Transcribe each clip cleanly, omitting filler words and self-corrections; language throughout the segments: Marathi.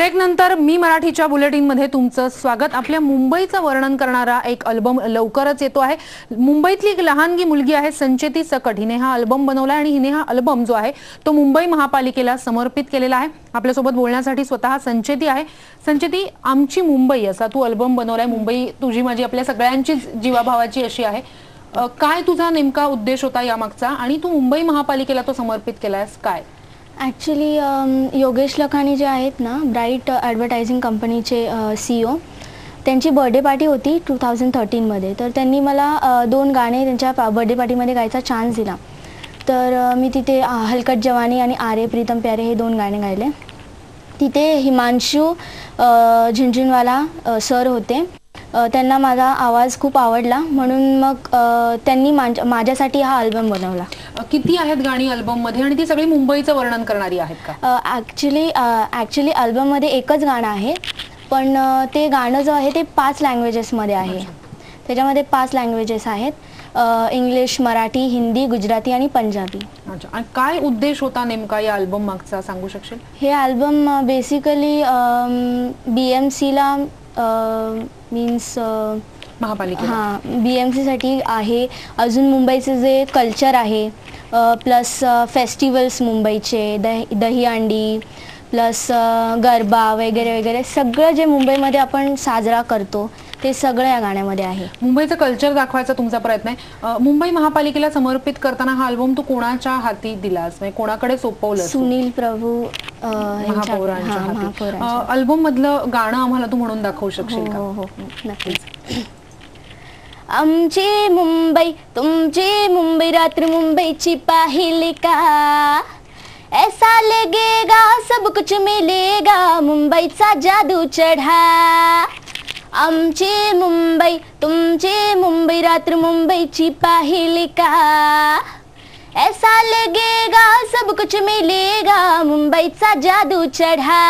ब्रेक नंतर मी मराठीच्या बुलेटिन मध्ये तुमचं स्वागत। आपल्या मुंबईचं वर्णन करणारा एक अल्बम लवकरच येतो आहे। मुंबईतली एक लहानगी मुलगी आहे संचेती सकट, हिने हा अल्बम बनवला आणि हिने हा अल्बम जो आहे तो मुंबई महापालिकेला समर्पित केलेला आहे। आपल्या सोबत बोलण्यासाठी स्वतः संचेती आहे। संचेती, आमची मुंबई असा तू अल्बम बनवलाय। मुंबई तुझी माझी आपल्या सगळ्यांची जीवाभावाची अशी आहे। काय तुझा नेमका उद्देश होता यामागचा आणि तू मुंबई महापालिकेला तो समर्पित केलायस काय? ॲक्च्युली योगेश लखानी जे आहेत ना, ब्राईट ॲडव्हर्टायझिंग कंपनीचे CEO, त्यांची बर्थडे पार्टी होती 2013 मध्ये। तर त्यांनी मला 2 गाणे त्यांच्या बर्थडे पार्टीमध्ये गायचा चान्स दिला। तर मी तिथे हलकट जवानी आणि आरे प्रीतम प्यारे हे 2 गाणे गायले। तिथे हिमांशू झिंझिनवाला सर होते। त्यांना माझा आवाज खूप आवडला, म्हणून मग त्यांनी माझ्यासाठी हा अल्बम बनवला। किती आहेत गाणी अल्बम मध्ये आणि ती सगळी मुंबईचं वर्णन करणारी आहेत का? ॲक्च्युली अल्बममध्ये एकच गाणं आहे, पण ते गाणं जो आहे ते 5 लँग्वेजेसमध्ये आहे। त्याच्यामध्ये 5 लँग्वेजेस आहेत, इंग्लिश, मराठी, हिंदी, गुजराती आणि पंजाबी। अच्छा, आणि काय उद्देश होता नेमका या अल्बम मागचा सांगू शकशील? हे अल्बम बेसिकली BMCला मीन्स महापालिका BMC साठी आहे। अजून मुंबईचं जे कल्चर आहे, प्लस फेस्टिवल्स मुंबईचे, दहीहंडी, प्लस गरबा वगैरे वगैरे सगळं जे मुंबईमध्ये आपण साजरा करतो ते सगळं या गाण्यामध्ये आहे। मुंबईचं कल्चर दाखवायचा तुमचा प्रयत्न आहे। मुंबई महापालिकेला समर्पित करताना हा अल्बम तू कोणाच्या हाती दिलास, म्हणजे कोणाकडे सोपवलंस? सुनील प्रभू महापौरांच्या हाती। अल्बम मधलं गाणं आम्हाला तू म्हणून दाखवू शकशील का? हो, नक्कीच। आमची मुंबई तुमची मुंबई, रात्र मुंबईची पाहिली का? ऐसा लगेगा सब कुछ मिलेगा, मुंबईचा जादू चढा। आमची मुंबई तुमची मुंबई, रात्र मुंबईची पाहिली का? ऐसा लगेगा सब कुछ मिलेगा, मुंबईचा जादू चढा।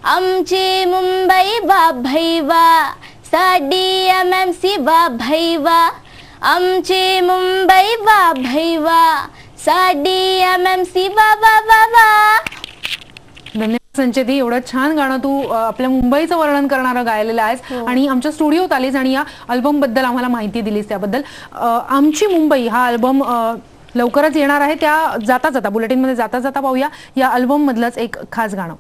आमची मुंबई वा भाई वा, साडी MMC वा भाई वा। आमची मुंबई वा भाई वा, साडी MMC वा वा वा वा। धन्यवाद संचेती, एवढं छान गाणं तू आपल्या मुंबईचं वर्णन करणारं गायलेलं आहेस आणि आमच्या स्टुडिओत आलीस आणि या अल्बम बद्दल आम्हाला माहिती दिलीस त्याबद्दल। आमची मुंबई हा अल्बम लवकरच येणार आहे, त्या जाता जाता बुलेटिन मध्ये जाता जाता पाहूया या अल्बम मधलंच एक खास गाणं।